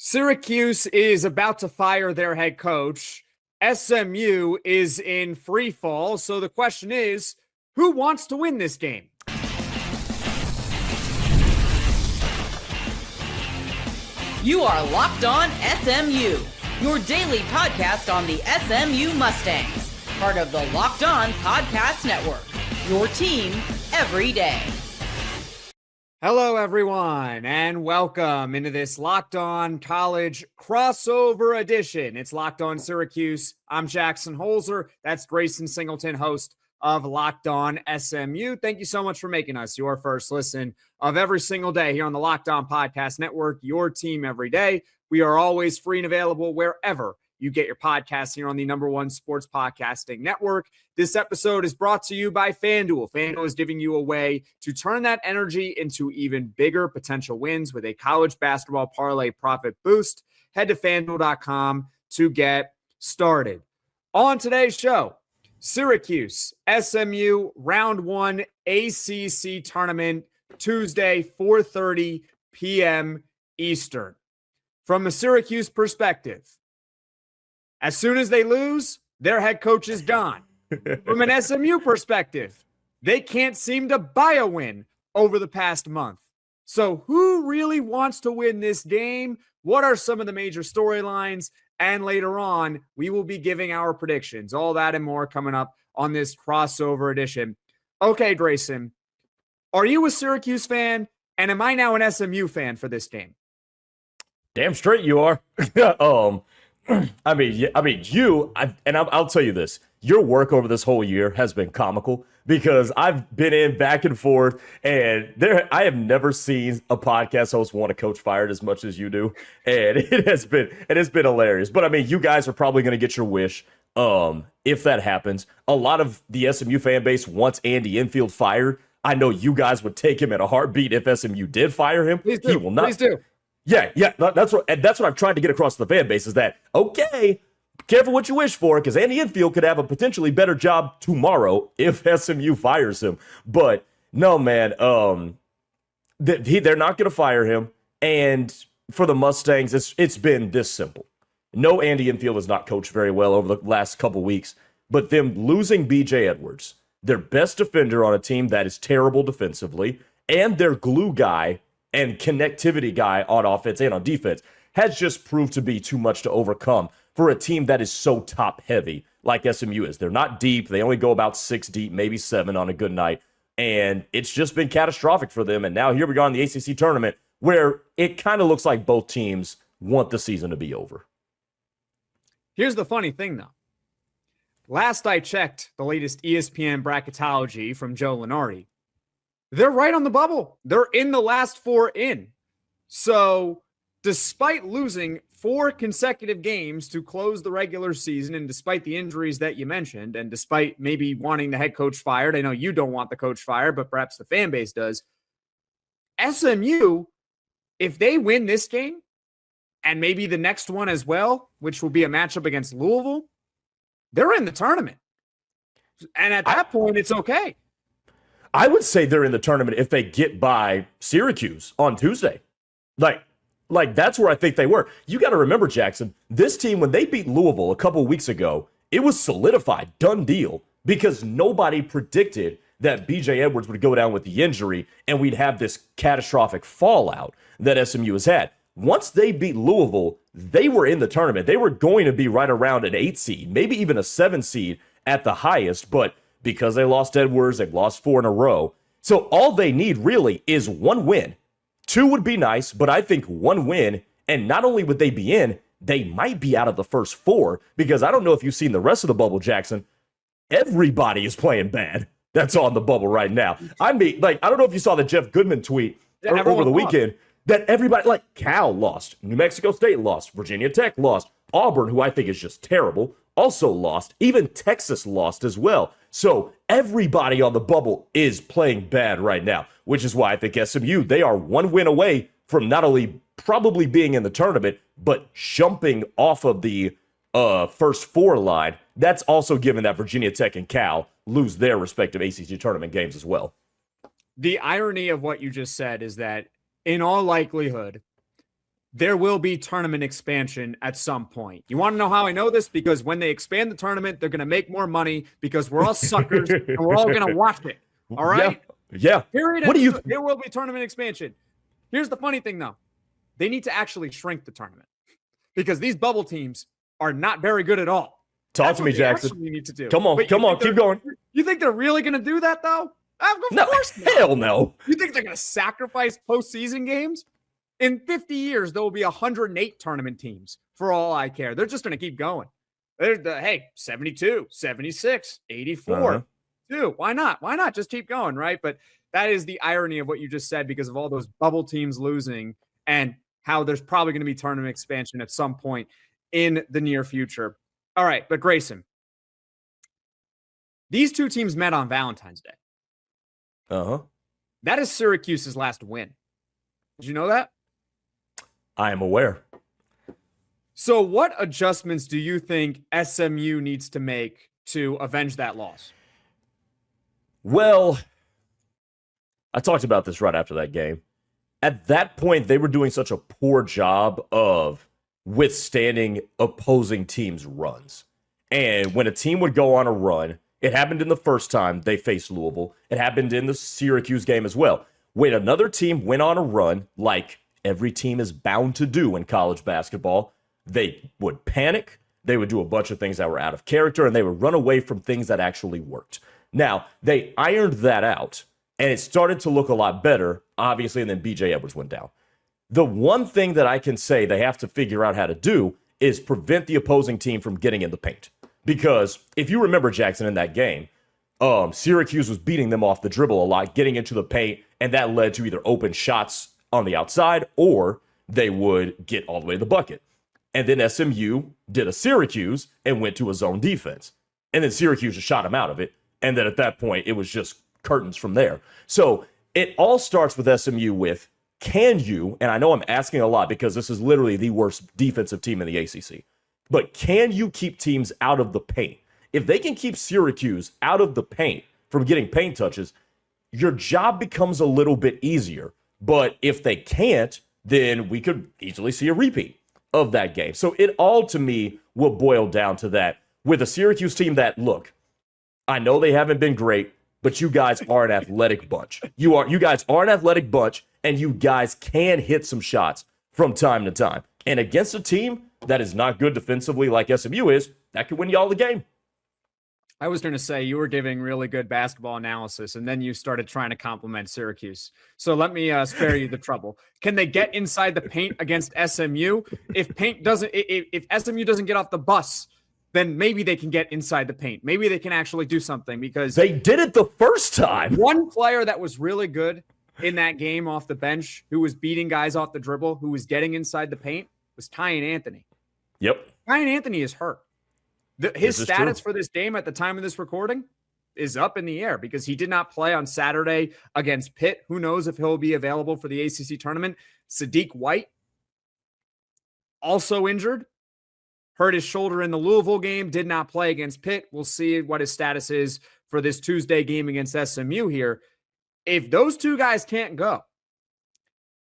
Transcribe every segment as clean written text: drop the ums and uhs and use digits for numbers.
Syracuse is about to fire their head coach. SMU is in free fall. So the question is, who wants to win this game? You are Locked On SMU, your daily podcast on the SMU Mustangs, part of the Locked On Podcast Network, your team every day. Hello, everyone, and welcome into this Locked On College crossover edition. It's Locked On Syracuse. I'm Jackson Holzer. That's Grayson Singleton, host of Locked On SMU. Thank you so much for making us your first listen of every single day here on the Locked On Podcast Network, your team every day. We are always free and available wherever you get your podcasts here on the #1 sports podcasting network. This episode is brought to you by FanDuel. FanDuel is giving you a way to turn that energy into even bigger potential wins with a college basketball parlay profit boost. Head to FanDuel.com to get started. On today's show, Syracuse, SMU, round one ACC tournament, Tuesday, 4:30 p.m. Eastern. From a Syracuse perspective, as soon as they lose, their head coach is gone. From an SMU perspective, they can't seem to buy a win over the past month. So who really wants to win this game? What are some of the major storylines? And later on, we will be giving our predictions. All that and more coming up on this crossover edition. Okay, Grayson, are you a Syracuse fan? And am I now an SMU fan for this game? Damn straight you are. I'll tell you this. Your work over this whole year has been comical because I've been in back and forth, and I have never seen a podcast host want a coach fired as much as you do, and it has been hilarious. But I mean, you guys are probably going to get your wish if that happens. A lot of the SMU fan base wants Andy Enfield fired. I know you guys would take him in a heartbeat if SMU did fire him. Please do. He will not. Please do. Yeah, that's what I've tried to get across to the fan base is that, okay, careful what you wish for, because Andy Enfield could have a potentially better job tomorrow if SMU fires him. But no, man, they're not going to fire him. And for the Mustangs, it's been this simple. No, Andy Enfield has not coached very well over the last couple weeks, but them losing B.J. Edwards, their best defender on a team that is terrible defensively, and their glue guy and connectivity guy on offense and on defense has just proved to be too much to overcome for a team that is so top-heavy like SMU is. They're not deep. They only go about 6 deep, maybe 7 on a good night. And it's just been catastrophic for them. And now here we go in the ACC tournament where it kind of looks like both teams want the season to be over. Here's the funny thing, though. Last I checked the latest ESPN bracketology from Joe Lunardi, they're right on the bubble. They're in the last 4 in. So despite losing 4 consecutive games to close the regular season, and despite the injuries that you mentioned, and despite maybe wanting the head coach fired, I know you don't want the coach fired, but perhaps the fan base does. SMU, if they win this game, and maybe the next one as well, which will be a matchup against Louisville, they're in the tournament. And at that point, it's okay. I would say they're in the tournament if they get by Syracuse on Tuesday. Like that's where I think they were. You got to remember, Jackson, this team, when they beat Louisville a couple of weeks ago, it was solidified, done deal, because nobody predicted that B.J. Edwards would go down with the injury and we'd have this catastrophic fallout that SMU has had. Once they beat Louisville, they were in the tournament. They were going to be right around an 8 seed, maybe even a 7 seed at the highest, but because they lost Edwards, they've lost 4 in a row. So all they need really is 1 win. 2 would be nice, but I think 1 win, and not only would they be in, they might be out of the first 4, because I don't know if you've seen the rest of the bubble, Jackson. Everybody is playing bad that's on the bubble right now. I mean, I don't know if you saw the Jeff Goodman tweet over the weekend that everybody, Cal lost, New Mexico State lost, Virginia Tech lost, Auburn, who I think is just terrible, also lost. Even Texas lost as well. So everybody on the bubble is playing bad right now, which is why I think SMU, they are 1 win away from not only probably being in the tournament, but jumping off of the first 4 line. That's also given that Virginia Tech and Cal lose their respective ACC tournament games as well. The irony of what you just said is that in all likelihood, there will be tournament expansion at some point. You want to know how I know this? Because when they expand the tournament, they're going to make more money because we're all suckers and we're all going to watch it. All right? Yeah. Period. What do you? There will be tournament expansion. Here's the funny thing, though. They need to actually shrink the tournament because these bubble teams are not very good at all. Talk to me, Jackson. Need to do. Come on, keep going. You think they're really going to do that, though? Of no, course not. Hell no. You think they're going to sacrifice postseason games? In 50 years, there will be 108 tournament teams for all I care. They're just going to keep going. Hey, 72, 76, 84. Dude, why not? Why not just keep going, right? But that is the irony of what you just said because of all those bubble teams losing and how there's probably going to be tournament expansion at some point in the near future. All right, but Grayson, these two teams met on Valentine's Day. That is Syracuse's last win. Did you know that? I am aware. So what adjustments do you think SMU needs to make to avenge that loss? Well, I talked about this right after that game. At that point, they were doing such a poor job of withstanding opposing teams' runs. And when a team would go on a run, it happened in the first time they faced Louisville. It happened in the Syracuse game as well. When another team went on a run, like every team is bound to do in college basketball, they would panic, they would do a bunch of things that were out of character, and they would run away from things that actually worked. Now, they ironed that out, and it started to look a lot better, obviously, and then B.J. Edwards went down. The one thing that I can say they have to figure out how to do is prevent the opposing team from getting in the paint. Because if you remember, Jackson, in that game, Syracuse was beating them off the dribble a lot, getting into the paint, and that led to either open shots on the outside or they would get all the way to the bucket. And then SMU did a Syracuse and went to a zone defense. And then Syracuse just shot him out of it. And then at that point, it was just curtains from there. So it all starts with SMU with, can you, and I know I'm asking a lot because this is literally the worst defensive team in the ACC, but can you keep teams out of the paint? If they can keep Syracuse out of the paint from getting paint touches, your job becomes a little bit easier. But if they can't, then we could easily see a repeat of that game. So it all, to me, will boil down to that. With a Syracuse team that, look, I know they haven't been great, but you guys are an athletic bunch. You guys are an athletic bunch, and you guys can hit some shots from time to time. And against a team that is not good defensively like SMU is, that could win y'all the game. I was going to say you were giving really good basketball analysis, and then you started trying to compliment Syracuse. So let me spare you the trouble. Can they get inside the paint against SMU? If SMU doesn't get off the bus, then maybe they can get inside the paint. Maybe they can actually do something because they did it the first time. One player that was really good in that game off the bench, who was beating guys off the dribble, who was getting inside the paint, was Kyan Anthony. Yep. Kyan Anthony is hurt. His status for this game at the time of this recording is up in the air because he did not play on Saturday against Pitt. Who knows if he'll be available for the ACC tournament. Sadiq White, also injured, hurt his shoulder in the Louisville game, did not play against Pitt. We'll see what his status is for this Tuesday game against SMU here. If those two guys can't go,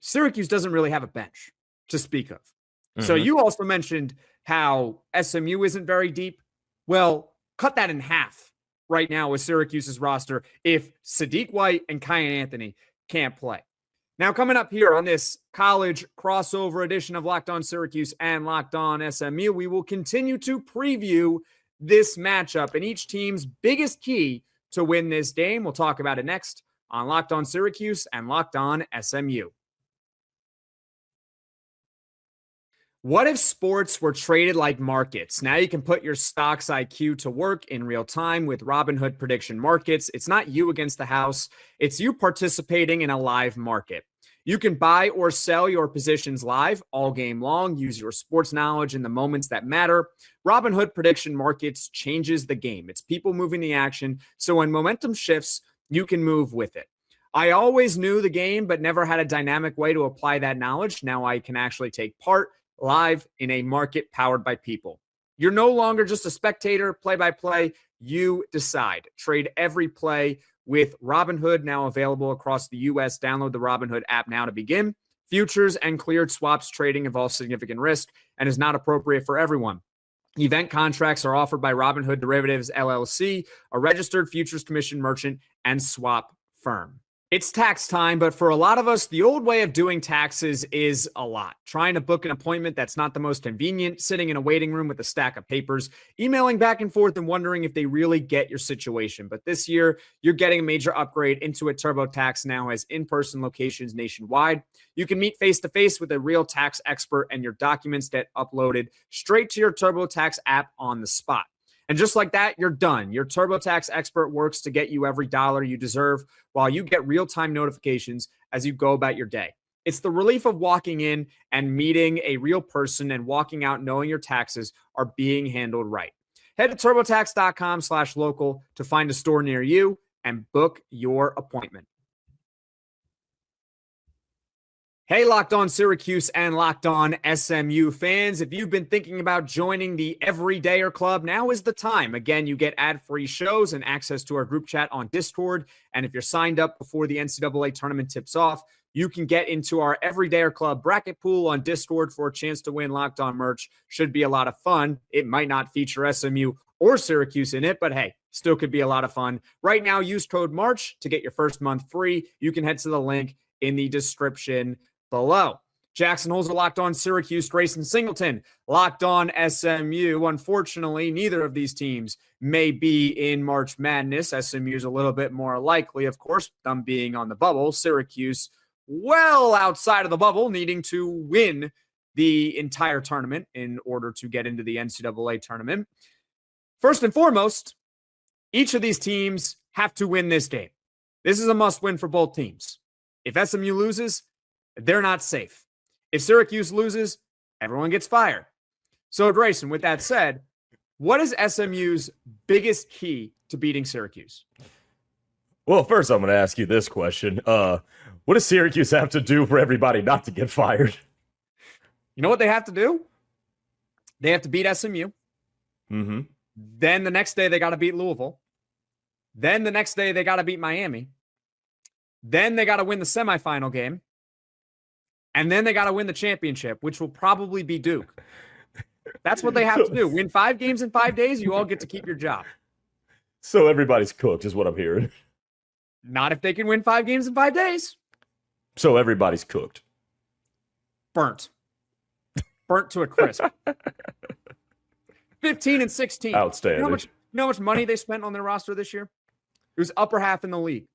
Syracuse doesn't really have a bench to speak of. Mm-hmm. So you also mentioned how SMU isn't very deep. Well, cut that in half right now with Syracuse's roster if Sadiq White and Kyan Anthony can't play. Now, coming up here on this college crossover edition of Locked On Syracuse and Locked On SMU, we will continue to preview this matchup and each team's biggest key to win this game. We'll talk about it next on Locked On Syracuse and Locked On SMU. What if sports were traded like markets? Now you can put your stocks IQ to work in real time with Robinhood prediction markets. It's not you against the house. It's you participating in a live market. You can buy or sell your positions live all game long. Use your sports knowledge in the moments that matter. Robinhood prediction markets changes the game. It's people moving the action. So when momentum shifts, you can move with it. I always knew the game, but never had a dynamic way to apply that knowledge. Now I can actually take part live in a market powered by people. You're no longer just a spectator, play-by-play. You decide. Trade every play with Robinhood, now available across the U.S. Download the Robinhood app now to begin. Futures and cleared swaps trading involves significant risk and is not appropriate for everyone. Event contracts are offered by Robinhood Derivatives LLC, a registered futures commission merchant and swap firm. It's tax time, but for a lot of us, the old way of doing taxes is a lot. Trying to book an appointment that's not the most convenient, sitting in a waiting room with a stack of papers, emailing back and forth and wondering if they really get your situation. But this year, you're getting a major upgrade. Intuit TurboTax now has in-person locations nationwide. You can meet face-to-face with a real tax expert, and your documents get uploaded straight to your TurboTax app on the spot. And just like that, you're done. Your TurboTax expert works to get you every dollar you deserve while you get real-time notifications as you go about your day. It's the relief of walking in and meeting a real person and walking out knowing your taxes are being handled right. Head to turbotax.com/local to find a store near you and book your appointment. Hey, Locked On Syracuse and Locked On SMU fans. If you've been thinking about joining the Everydayer Club, now is the time. Again, you get ad-free shows and access to our group chat on Discord. And if you're signed up before the NCAA tournament tips off, you can get into our Everydayer Club bracket pool on Discord for a chance to win Locked On merch. Should be a lot of fun. It might not feature SMU or Syracuse in it, but hey, still could be a lot of fun. Right now, use code MARCH to get your first month free. You can head to the link in the description below. Jackson Holzer Locked On Syracuse, Grayson Singleton Locked On SMU. Unfortunately, neither of these teams may be in March Madness. SMU is a little bit more likely, of course, them being on the bubble. Syracuse well outside of the bubble, needing to win the entire tournament in order to get into the NCAA tournament. First and foremost, each of these teams have to win this game. This is a must-win for both teams. If SMU loses, they're not safe. If Syracuse loses, everyone gets fired. So, Grayson, with that said, what is SMU's biggest key to beating Syracuse? Well, first I'm going to ask you this question. What does Syracuse have to do for everybody not to get fired? You know what they have to do? They have to beat SMU. Mm-hmm. Then the next day they got to beat Louisville. Then the next day they got to beat Miami. Then they got to win the semifinal game. And then they got to win the championship, which will probably be Duke. That's what they have to do. Win 5 games in 5 days, you all get to keep your job. So everybody's cooked is what I'm hearing. Not if they can win 5 games in 5 days. So everybody's cooked. Burnt. Burnt to a crisp. 15 and 16. Outstanding. You know how much money they spent on their roster this year? It was upper half in the league.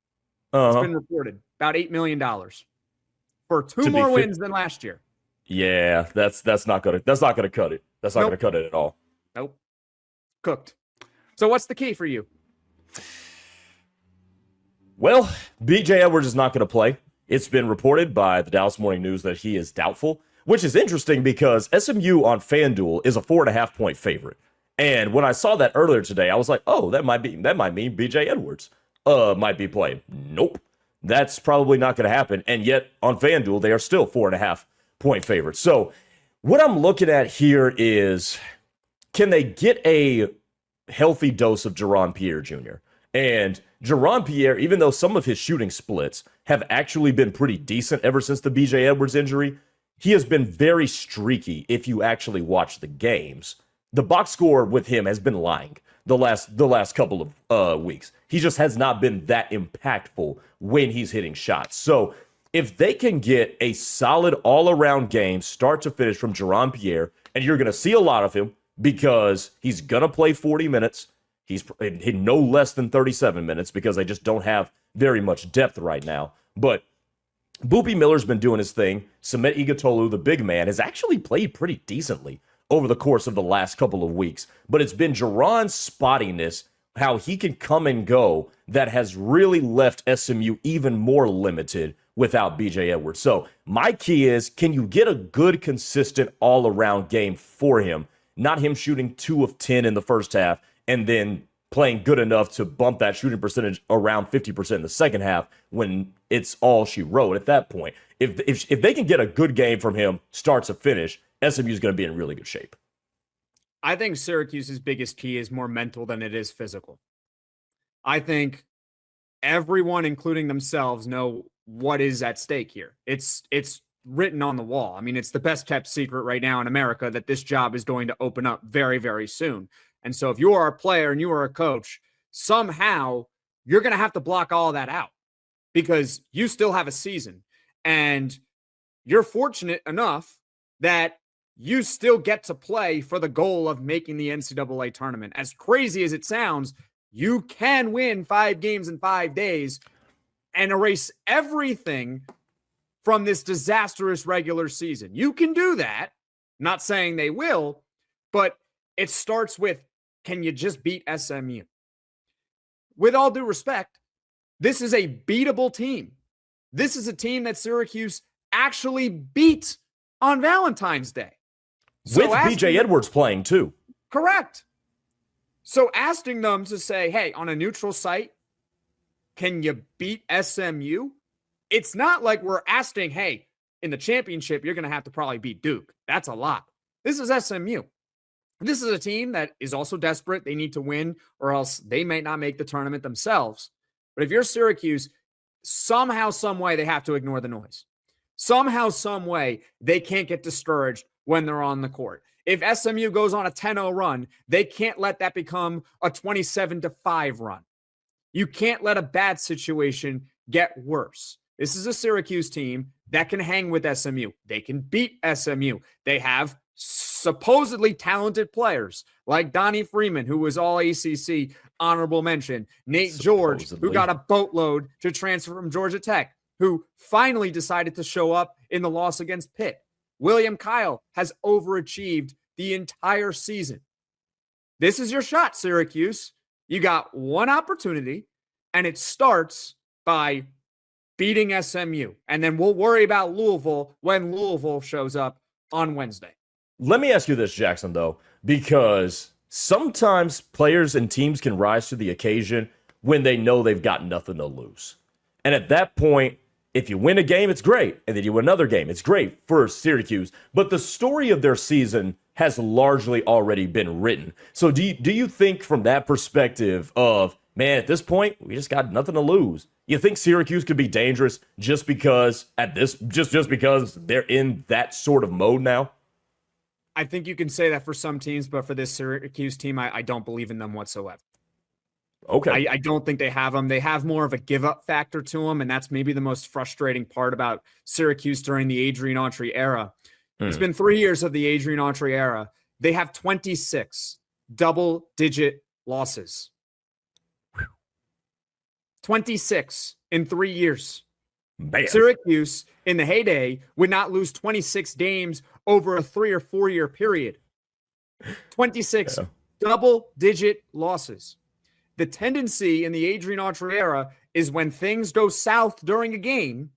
It's been reported. About $8 million. For 2 more wins than last year. Yeah, that's not gonna cut it. That's not gonna cut it at all. Nope. Cooked. So what's the key for you? Well, BJ Edwards is not gonna play. It's been reported by the Dallas Morning News that he is doubtful, which is interesting because SMU on FanDuel is a 4.5 point favorite. And when I saw that earlier today, I was like, oh, that might mean BJ Edwards might be playing. Nope. That's probably not going to happen. And yet, on FanDuel, they are still 4.5 point favorites. So, what I'm looking at here is, can they get a healthy dose of Jaron Pierre Jr.? And Jaron Pierre, even though some of his shooting splits have actually been pretty decent ever since the BJ Edwards injury, he has been very streaky if you actually watch the games. The box score with him has been lying the last couple of weeks. He just has not been that impactful when he's hitting shots. So if they can get a solid all-around game, start to finish from Jaron Pierre, and you're going to see a lot of him because he's going to play 40 minutes. He's in no less than 37 minutes because they just don't have very much depth right now. But Boopy Miller's been doing his thing. Samet Igatolu, the big man, has actually played pretty decently over the course of the last couple of weeks. But it's been Jaron's spottiness, how he can come and go, that has really left SMU even more limited without BJ Edwards. So my key is, can you get a good, consistent all-around game for him? Not him shooting 2 of 10 in the first half and then playing good enough to bump that shooting percentage around 50% in the second half when it's all she wrote at that point. If they can get a good game from him start to finish, SMU is going to be in really good shape. I think Syracuse's biggest key is more mental than it is physical. I think everyone, including themselves, know what is at stake here. It's written on the wall. I mean, it's the best kept secret right now in America that this job is going to open up very, very soon. And so if you are a player and you are a coach, somehow you're going to have to block all of that out because you still have a season. And you're fortunate enough that you still get to play for the goal of making the NCAA tournament. As crazy as it sounds, you can win 5 games in 5 days and erase everything from this disastrous regular season. You can do that. I'm not saying they will, but it starts with, can you just beat SMU? With all due respect, this is a beatable team. This is a team that Syracuse actually beat on Valentine's Day. With BJ Edwards playing too. Correct. So asking them to say, hey, on a neutral site, can you beat SMU? It's not like we're asking, hey, in the championship, you're going to have to probably beat Duke. That's a lot. This is SMU. This is a team that is also desperate. They need to win or else they may not make the tournament themselves. But if you're Syracuse, somehow, some way, they have to ignore the noise. Somehow, some way, they can't get discouraged when they're on the court. If SMU goes on a 10-0 run, they can't let that become a 27-5 run. You can't let a bad situation get worse. This is a Syracuse team that can hang with SMU. They can beat SMU. They have supposedly talented players like Donnie Freeman, who was all ACC honorable mention, Nate George, who got a boatload to transfer from Georgia Tech, who finally decided to show up in the loss against Pitt. William Kyle has overachieved the entire season. This is your shot, Syracuse. You got one opportunity, and it starts by beating SMU. And then we'll worry about Louisville when Louisville shows up on Wednesday. Let me ask you this, Jackson, though, because sometimes players and teams can rise to the occasion when they know they've got nothing to lose. And at that point, if you win a game, it's great. And then you win another game, it's great for Syracuse. But the story of their season has largely already been written. So do you think from that perspective of, man, at this point, we just got nothing to lose? You think Syracuse could be dangerous just because just because they're in that sort of mode now? I think you can say that for some teams, but for this Syracuse team, I don't believe in them whatsoever. Okay. I don't think they have them. They have more of a give-up factor to them, and that's maybe the most frustrating part about Syracuse during the Adrian Autry era. It's been 3 years of the Adrian Autry era. They have 26 double-digit losses. 26 in 3 years. Man. Syracuse, in the heyday, would not lose 26 games over a 3 or 4 year period. 26 double-digit losses. The tendency in the Adrian Autry era is when things go south during a game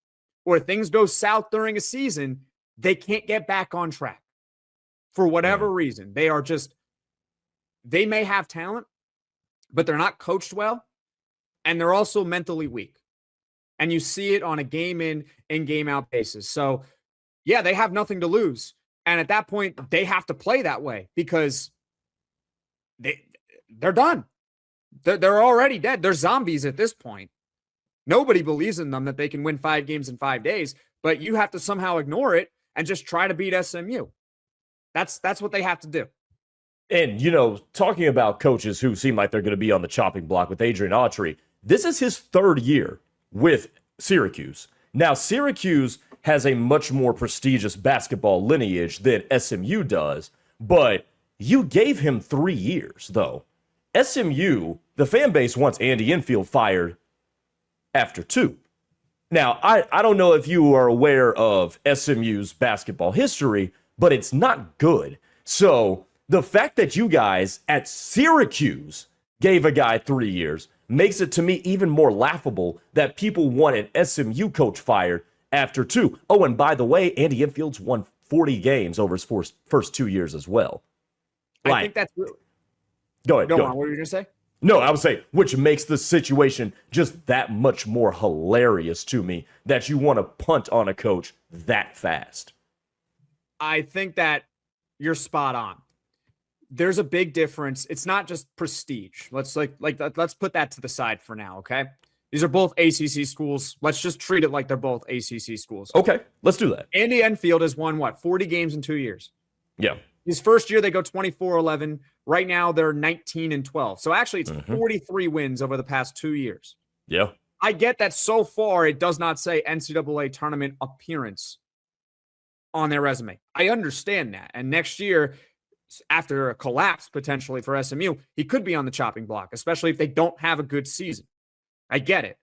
or things go south during a season, they can't get back on track for whatever reason. They may have talent, but they're not coached well, and they're also mentally weak. And you see it on a game in and game out basis. So, yeah, they have nothing to lose. And at that point, they have to play that way because they're done. They're already dead. They're zombies at this point. Nobody believes in them that they can win 5 games in 5 days, but you have to somehow ignore it and just try to beat SMU. That's what they have to do. And, talking about coaches who seem like they're going to be on the chopping block with Adrian Autry, this is his 3rd year with Syracuse. Now, Syracuse has a much more prestigious basketball lineage than SMU does, but you gave him 3 years, though. SMU, the fan base wants Andy Enfield fired after 2. Now, I don't know if you are aware of SMU's basketball history, but it's not good. So the fact that you guys at Syracuse gave a guy 3 years makes it to me even more laughable that people want an SMU coach fired after 2. Oh, and by the way, Andy Enfield's won 40 games over his first 2 years as well. I think that's really... Go ahead. Go on. What were you going to say? No, I would say, which makes the situation just that much more hilarious to me that you want to punt on a coach that fast. I think that you're spot on. There's a big difference. It's not just prestige. Let's let's put that to the side for now, okay? These are both ACC schools. Let's just treat it like they're both ACC schools. Okay, let's do that. Andy Enfield has won, 40 games in 2 years? Yeah. His first year, they go 24-11. Right now, they're 19-12. So actually, it's 43 wins over the past 2 years. Yeah. I get that so far, it does not say NCAA tournament appearance on their resume. I understand that. And next year, after a collapse potentially for SMU, he could be on the chopping block, especially if they don't have a good season. I get it.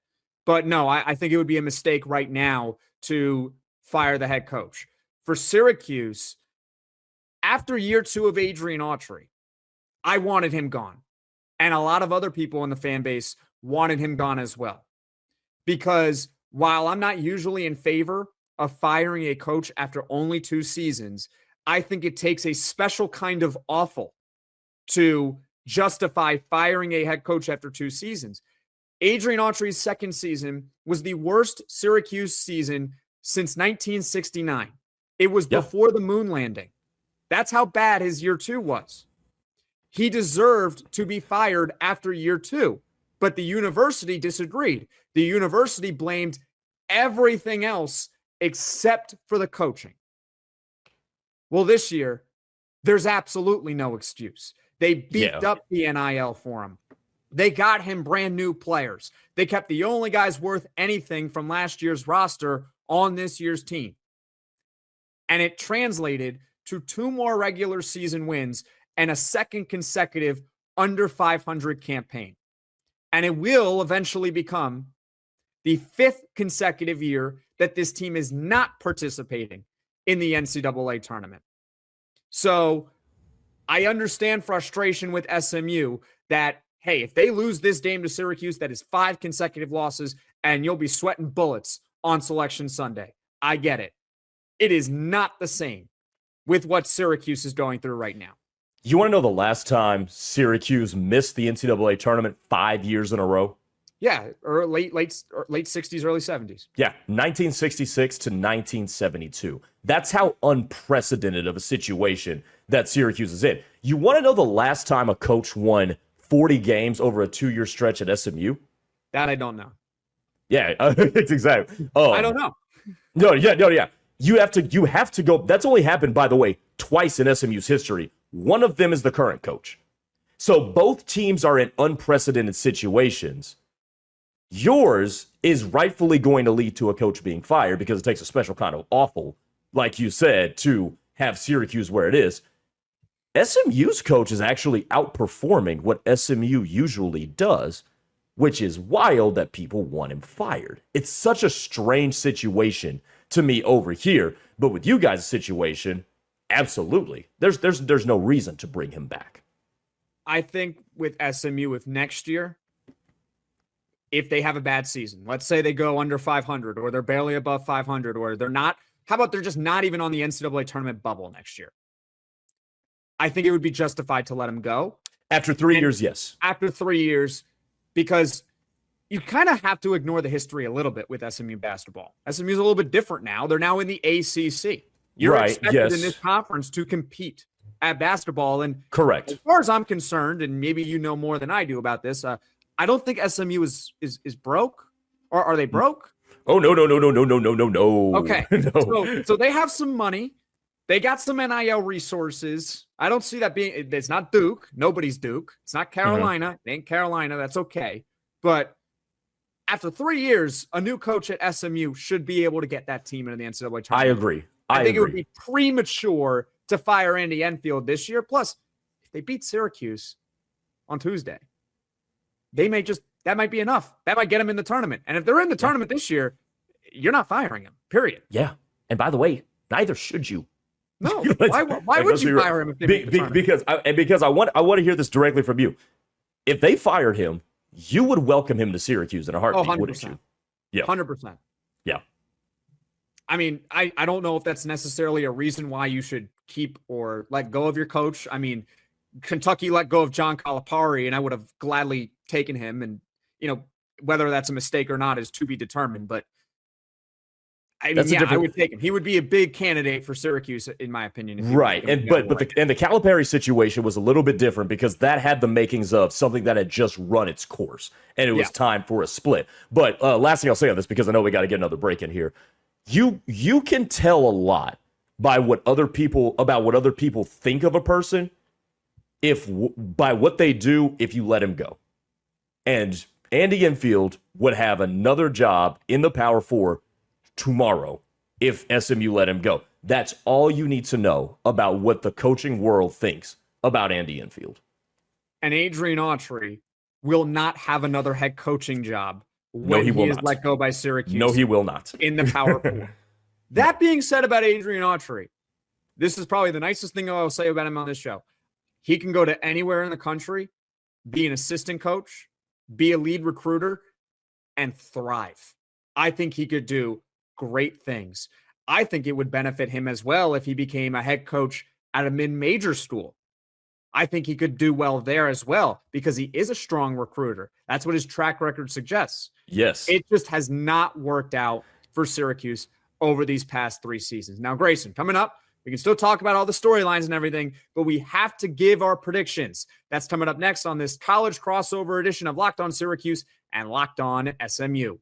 But no, I think it would be a mistake right now to fire the head coach. For Syracuse, after year 2 of Adrian Autry, I wanted him gone. And a lot of other people in the fan base wanted him gone as well. Because while I'm not usually in favor of firing a coach after only 2 seasons, I think it takes a special kind of awful to justify firing a head coach after 2 seasons. Adrian Autry's second season was the worst Syracuse season since 1969. It was before the moon landing. That's how bad his year 2 was. He deserved to be fired after year 2, but the university disagreed. The university blamed everything else except for the coaching. Well, this year, there's absolutely no excuse. They beefed up the NIL for him. They got him brand new players. They kept the only guys worth anything from last year's roster on this year's team. And it translated to 2 more regular season wins and a second consecutive under 500 campaign. And it will eventually become the 5th consecutive year that this team is not participating in the NCAA tournament. So I understand frustration with SMU that, hey, if they lose this game to Syracuse, that is 5 consecutive losses, and you'll be sweating bullets on Selection Sunday. I get it. It is not the same with what Syracuse is going through right now. You want to know the last time Syracuse missed the NCAA tournament 5 years in a row? Yeah, or late 60s, early 70s. Yeah, 1966 to 1972. That's how unprecedented of a situation that Syracuse is in. You want to know the last time a coach won 40 games over a 2-year stretch at SMU? That I don't know. Yeah, it's exactly. I don't know. No. You have to go. That's only happened, by the way, twice in SMU's history. One of them is the current coach. So both teams are in unprecedented situations. Yours is rightfully going to lead to a coach being fired because it takes a special kind of awful, like you said, to have Syracuse where it is. SMU's coach is actually outperforming what SMU usually does, which is wild that people want him fired. It's such a strange situation to me over here, but with you guys' situation, absolutely. There's no reason to bring him back. I think with SMU, if next year, if they have a bad season, let's say they go under 500 or they're barely above 500 or they're not, how about they're just not even on the NCAA tournament bubble next year? I think it would be justified to let him go. After 3 years, yes. After 3 years, because you kind of have to ignore the history a little bit with SMU basketball. SMU is a little bit different now. They're now in the ACC. You're expected in this conference to compete at basketball. And correct. As far as I'm concerned, and maybe you know more than I do about this, I don't think SMU is broke. Or are they broke? Oh, no. Okay. No. So they have some money. They got some NIL resources. I don't see that being, it's not Duke. Nobody's Duke. It's not Carolina. It ain't Carolina. That's okay. But after 3 years, a new coach at SMU should be able to get that team into the NCAA tournament. I agree. I think it would be premature to fire Andy Enfield this year. Plus, if they beat Syracuse on Tuesday, that might be enough. That might get them in the tournament. And if they're in the tournament this year, you're not firing him, period. Yeah. And by the way, neither should you. No. Why would you fire him if they make the tournament? Because I want to hear this directly from you. If they fired him, you would welcome him to Syracuse in a heartbeat, wouldn't you? Yeah. 100%. Yeah. I mean, I don't know if that's necessarily a reason why you should keep or let go of your coach. I mean, Kentucky let go of John Calipari, and I would have gladly taken him. And, whether that's a mistake or not is to be determined. But I mean, I would take him. He would be a big candidate for Syracuse, in my opinion. Right, and but the Calipari situation was a little bit different because that had the makings of something that had just run its course, and it was time for a split. But last thing I'll say on this, because I know we got to get another break in here, you can tell a lot by what other people think of a person by what they do if you let him go. And Andy Enfield would have another job in the Power Four tomorrow if SMU let him go. That's all you need to know about what the coaching world thinks about Andy Enfield. And Adrian Autry will not have another head coaching job when he is let go by Syracuse. No, he will not. In the Power Four. That being said about Adrian Autry, this is probably the nicest thing I'll say about him on this show. He can go to anywhere in the country, be an assistant coach, be a lead recruiter, and thrive. I think he could do great things. I think it would benefit him as well if he became a head coach at a mid-major school. I think he could do well there as well because he is a strong recruiter. That's what his track record suggests. Yes. It just has not worked out for Syracuse over these past 3 seasons. Now, Grayson, coming up, we can still talk about all the storylines and everything, but we have to give our predictions. That's coming up next on this college crossover edition of Locked On Syracuse and Locked On SMU.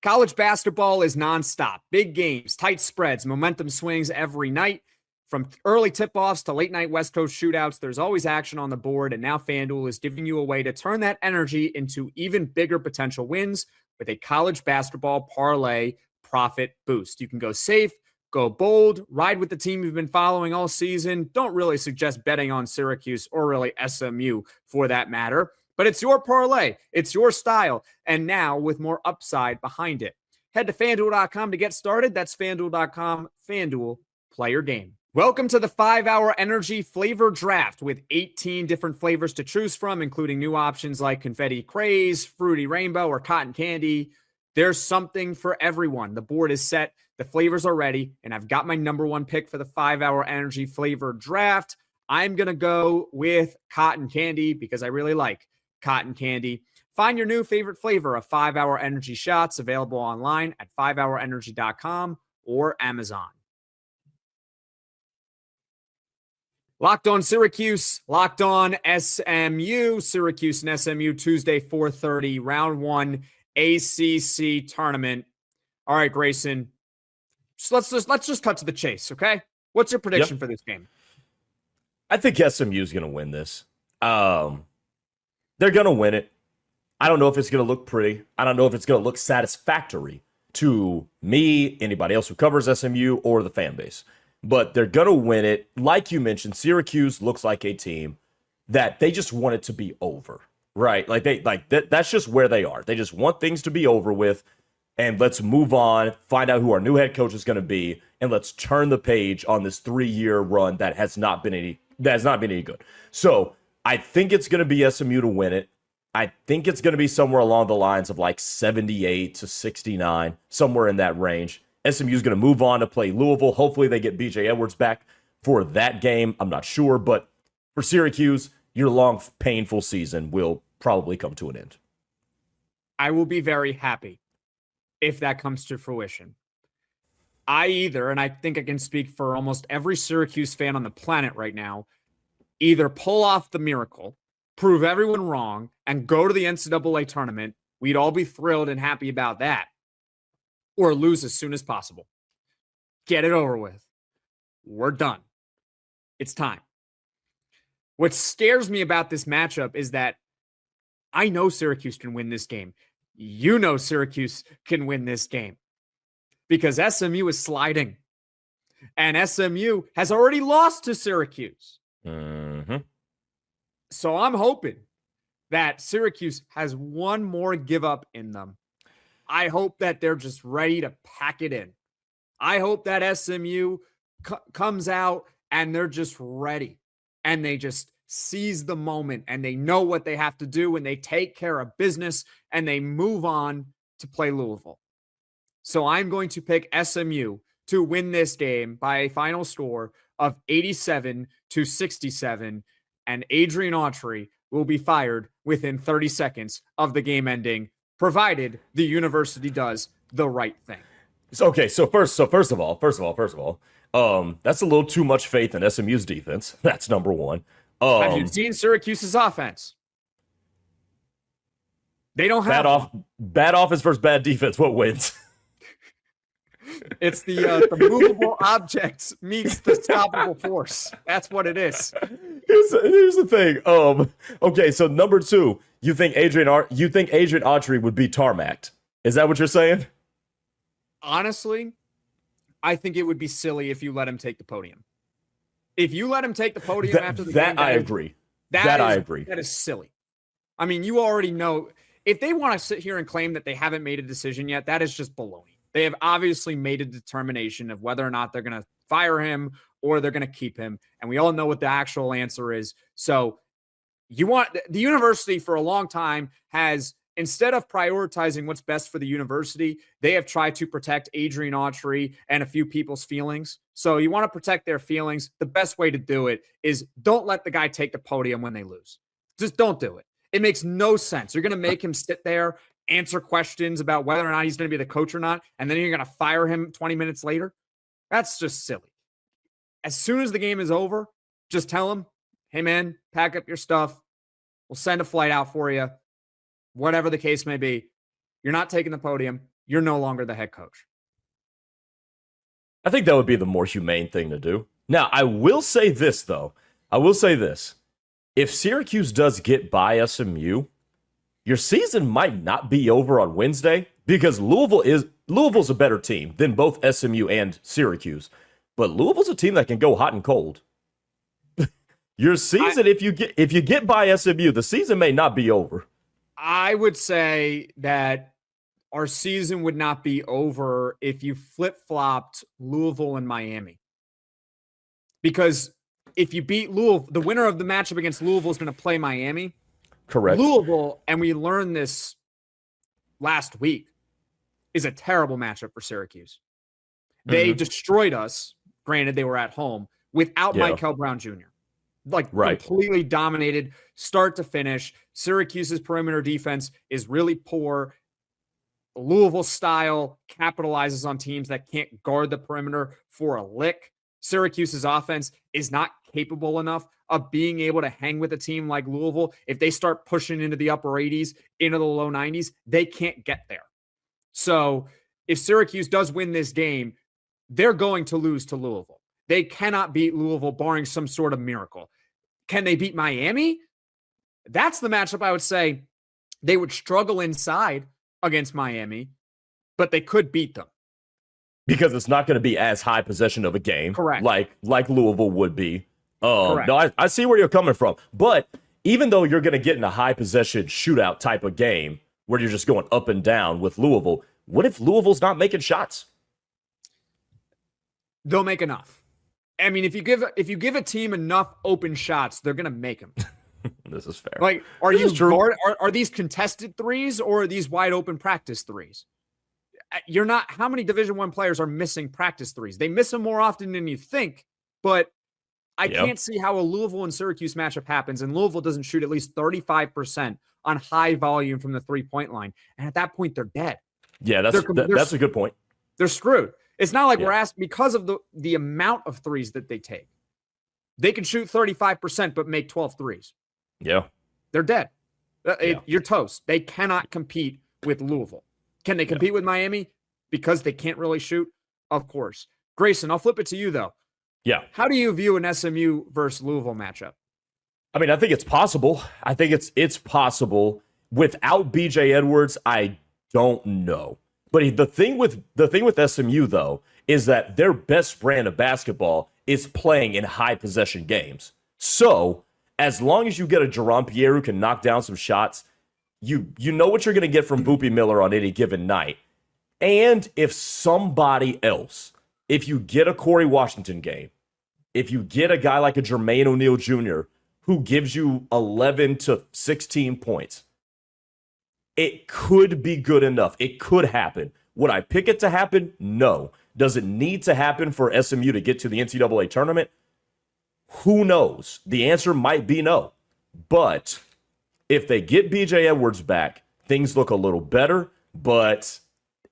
College basketball is nonstop. Big games, tight spreads, momentum swings every night. From early tip-offs to late-night West Coast shootouts, there's always action on the board, and now FanDuel is giving you a way to turn that energy into even bigger potential wins with a college basketball parlay profit boost. You can go safe, go bold, ride with the team you've been following all season. Don't really suggest betting on Syracuse or really SMU for that matter. But it's your parlay. It's your style. And now with more upside behind it. Head to FanDuel.com to get started. That's FanDuel.com. FanDuel, play your game. Welcome to the 5-Hour Energy Flavor Draft with 18 different flavors to choose from, including new options like Confetti Craze, Fruity Rainbow, or Cotton Candy. There's something for everyone. The board is set. The flavors are ready. And I've got my number one pick for the 5-Hour Energy Flavor Draft. I'm going to go with Cotton Candy because I really like Cotton Candy. Find your new favorite flavor of 5-Hour Energy shots available online at 5hourenergy.com or Amazon. Locked On Syracuse, Locked On SMU, Syracuse and SMU Tuesday, 4:30, round 1 ACC tournament. All right, Grayson, let's just cut to the chase, okay? What's your prediction for this game? I think SMU is going to win this. They're going to win it. I don't know if it's going to look pretty. I don't know if it's going to look satisfactory to me, anybody else who covers SMU, or the fan base. But they're going to win it. Like you mentioned, Syracuse looks like a team that they just want it to be over, right? That's just where they are. They just want things to be over with, and let's move on, find out who our new head coach is going to be, and let's turn the page on this 3-year run that has not been any good. So I think it's going to be SMU to win it. I think it's going to be somewhere along the lines of like 78 to 69, somewhere in that range. SMU is going to move on to play Louisville. Hopefully they get BJ Edwards back for that game. I'm not sure, but for Syracuse, your long, painful season will probably come to an end. I will be very happy if that comes to fruition. And I think I can speak for almost every Syracuse fan on the planet right now, either pull off the miracle, prove everyone wrong, and go to the NCAA tournament. We'd all be thrilled and happy about that. Or lose as soon as possible. Get it over with. We're done. It's time. What scares me about this matchup is that I know Syracuse can win this game. You know Syracuse can win this game because SMU is sliding. And SMU has already lost to Syracuse. Mm-hmm. So I'm hoping that Syracuse has one more give up in them. I hope that they're just ready to pack it in. I hope that SMU comes out and they're just ready and they just seize the moment and they know what they have to do and they take care of business and they move on to play Louisville. So I'm going to pick SMU to win this game by a final score of 87 to 67, and Adrian Autry will be fired within 30 seconds of the game ending provided the university does the right thing. Okay, so first of all, that's a little too much faith in SMU's defense. That's number one. Have you seen Syracuse's offense? They don't have bad offense versus bad defense. What wins? It's the movable objects meets the stoppable force. That's what it is. Here's the thing. Okay, so number two, you think Adrian Autry would be tarmacked? Is that what you're saying? Honestly, I think it would be silly if you let him take the podium. If you let him take the podium after the game, I agree. I agree. That is silly. I mean, you already know. If they want to sit here and claim that they haven't made a decision yet, that is just baloney. They have obviously made a determination of whether or not they're going to fire him or they're going to keep him. And we all know what the actual answer is. So you want the university for a long time has, instead of prioritizing what's best for the university, they have tried to protect Adrian Autry and a few people's feelings. So you want to protect their feelings. The best way to do it is don't let the guy take the podium when they lose. Just don't do it. It makes no sense. You're going to make him sit there, answer questions about whether or not he's going to be the coach or not, and then you're going to fire him 20 minutes later. That's just silly. As soon as the game is over, just tell him, hey, man, pack up your stuff. We'll send a flight out for you. Whatever the case may be, you're not taking the podium. You're no longer the head coach. I think that would be the more humane thing to do. Now, I will say this, though. If Syracuse does get by SMU, your season might not be over on Wednesday because Louisville's a better team than both SMU and Syracuse. But Louisville's a team that can go hot and cold. Your season, if you get by SMU, the season may not be over. I would say that our season would not be over if you flip-flopped Louisville and Miami. Because if you beat Louisville, the winner of the matchup against Louisville is going to play Miami. Correct. Louisville, and we learned this last week, is a terrible matchup for Syracuse. They destroyed us. Granted, they were at home without Michael Brown Jr. Completely dominated start to finish. Syracuse's perimeter defense is really poor. Louisville style capitalizes on teams that can't guard the perimeter for a lick. Syracuse's offense is not capable enough of being able to hang with a team like Louisville. If they start pushing into the upper 80s, into the low 90s, they can't get there. So if Syracuse does win this game, they're going to lose to Louisville. They cannot beat Louisville barring some sort of miracle. Can they beat Miami? That's the matchup I would say they would struggle inside against Miami, but they could beat them. Because it's not going to be as high possession of a game. Correct. Like Louisville would be. No, I see where you're coming from. But even though you're going to get in a high possession shootout type of game where you're just going up and down with Louisville, what if Louisville's not making shots? They'll make enough. I mean, if you give a team enough open shots, they're going to make them. This is fair. Like, are these contested threes or are these wide open practice threes? You're not. How many Division I players are missing practice threes? They miss them more often than you think, but I can't see how a Louisville and Syracuse matchup happens, and Louisville doesn't shoot at least 35% on high volume from the 3-point line. And at that point, they're dead. Yeah, that's a good point. They're screwed. It's not like we're asked because of the amount of threes that they take. They can shoot 35%, but make 12 threes. Yeah. They're dead. You're toast. They cannot compete with Louisville. Can they compete with Miami? Because they can't really shoot? Of course. Grayson, I'll flip it to you, though. Yeah. How do you view an SMU versus Louisville matchup? I mean, I think it's possible. I think it's possible. Without BJ Edwards, I don't know. But the thing with SMU, though, is that their best brand of basketball is playing in high possession games. So as long as you get a Jerome Pierre who can knock down some shots, you know what you're going to get from Boopy Miller on any given night. And if somebody else, if you get a Corey Washington game, if you get a guy like a Jermaine O'Neal Jr. who gives you 11 to 16 points, it could be good enough. It could happen. Would I pick it to happen? No. Does it need to happen for SMU to get to the NCAA tournament? Who knows? The answer might be no. But if they get BJ Edwards back, things look a little better, but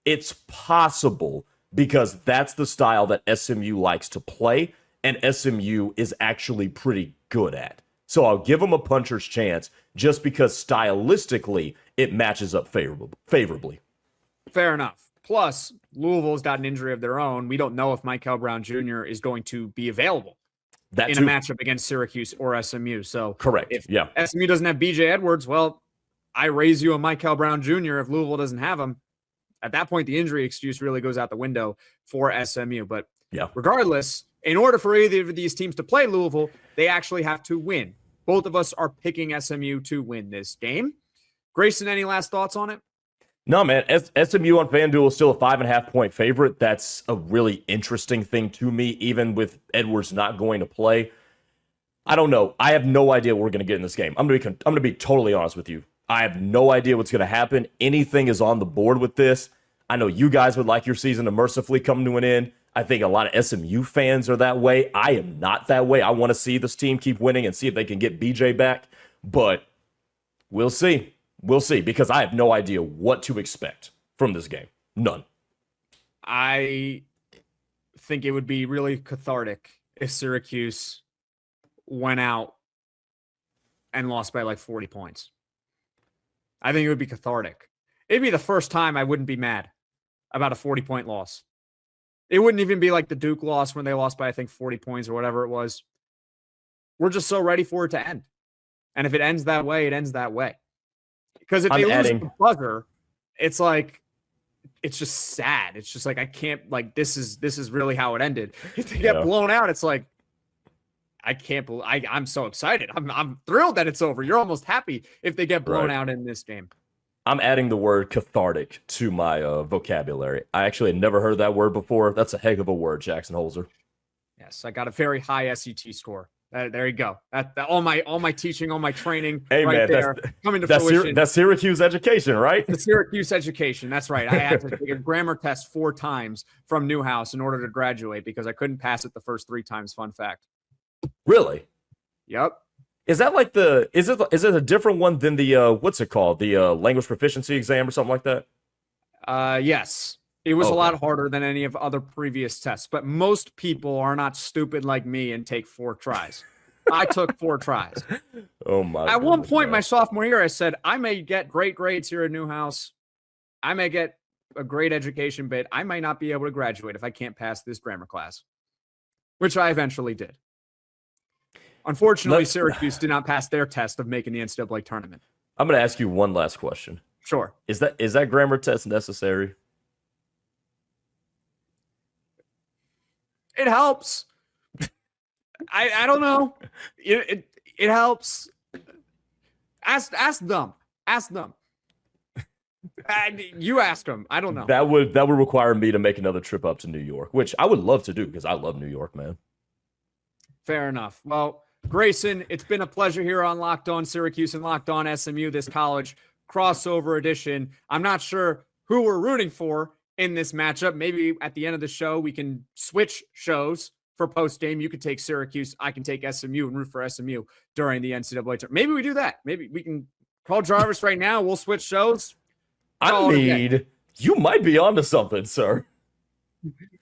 it's possible because that's the style that SMU likes to play, and SMU is actually pretty good at. So I'll give them a puncher's chance just because stylistically it matches up favorably. Fair enough. Plus, Louisville's got an injury of their own. We don't know if Michael Brown Jr. is going to be available in a matchup against Syracuse or SMU. So correct. If SMU doesn't have BJ Edwards, well, I raise you a Michael Brown Jr. if Louisville doesn't have him. At that point, the injury excuse really goes out the window for SMU. But regardless, in order for either of these teams to play Louisville, they actually have to win. Both of us are picking SMU to win this game. Grayson, any last thoughts on it? No, man. SMU on FanDuel is still a 5.5-point favorite. That's a really interesting thing to me, even with Edwards not going to play. I don't know. I have no idea what we're going to get in this game. I'm going to be totally honest with you. I have no idea what's going to happen. Anything is on the board with this. I know you guys would like your season to mercifully come to an end. I think a lot of SMU fans are that way. I am not that way. I want to see this team keep winning and see if they can get BJ back. But we'll see. We'll see, because I have no idea what to expect from this game. None. I think it would be really cathartic if Syracuse went out and lost by like 40 points. I think it would be cathartic. It'd be the first time I wouldn't be mad about a 40-point loss. It wouldn't even be like the Duke loss when they lost by, I think, 40 points or whatever it was. We're just so ready for it to end. And if it ends that way, it ends that way. Because if they lose the buzzer, it's like, it's just sad. It's just like, I can't, like, this is really how it ended. If they get blown out, it's like, I can't believe, I'm so excited. I'm thrilled that it's over. You're almost happy if they get blown out in this game. I'm adding the word cathartic to my vocabulary. I actually had never heard that word before. That's a heck of a word, Jackson Holzer. Yes, I got a very high SET score. There you go. That all my teaching, all my training, hey, right man, there, coming to fruition. That's Syracuse education, right? The Syracuse education. That's right. I had to take a grammar test 4 times from Newhouse in order to graduate because I couldn't pass it the first 3 times. Fun fact. Really? Yep. Is that like is it a different one than the what's it called? The language proficiency exam or something like that? Yes. It was a lot harder than any of other previous tests, but most people are not stupid like me and take 4 tries. I took 4 tries. Oh my! At one point, my sophomore year, I said, I may get great grades here at Newhouse. I may get a great education, but I might not be able to graduate if I can't pass this grammar class, which I eventually did. Unfortunately, Syracuse did not pass their test of making the NCAA tournament. I'm going to ask you one last question. Sure. Is that grammar test necessary? It helps. I don't know. It helps. Ask them. Ask them. You ask them. I don't know. That would require me to make another trip up to New York, which I would love to do because I love New York, man. Fair enough. Well, Grayson, it's been a pleasure here on Locked On Syracuse and Locked On SMU, this college crossover edition. I'm not sure who we're rooting for in this matchup. Maybe at the end of the show, we can switch shows for post-game. You could take Syracuse. I can take SMU and root for SMU during the NCAA tournament. Maybe we do that. Maybe we can call Jarvis right now. We'll switch shows. You might be onto something, sir.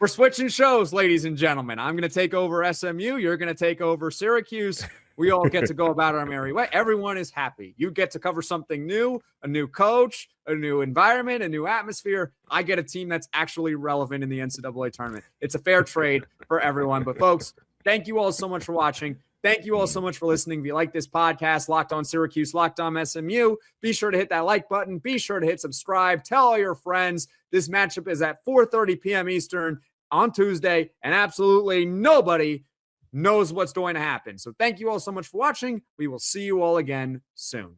We're switching shows, ladies and gentlemen. I'm going to take over SMU. You're going to take over Syracuse. We all get to go about our merry way. Everyone is happy. You get to cover something new, a new coach, a new environment, a new atmosphere. I get a team that's actually relevant in the NCAA tournament. It's a fair trade for everyone. But folks, thank you all so much for watching. Thank you all so much for listening. If you like this podcast, Locked On Syracuse, Locked On SMU, be sure to hit that like button. Be sure to hit subscribe. Tell all your friends. This matchup is at 4:30 p.m. Eastern on Tuesday, and absolutely nobody knows what's going to happen. So thank you all so much for watching. We will see you all again soon.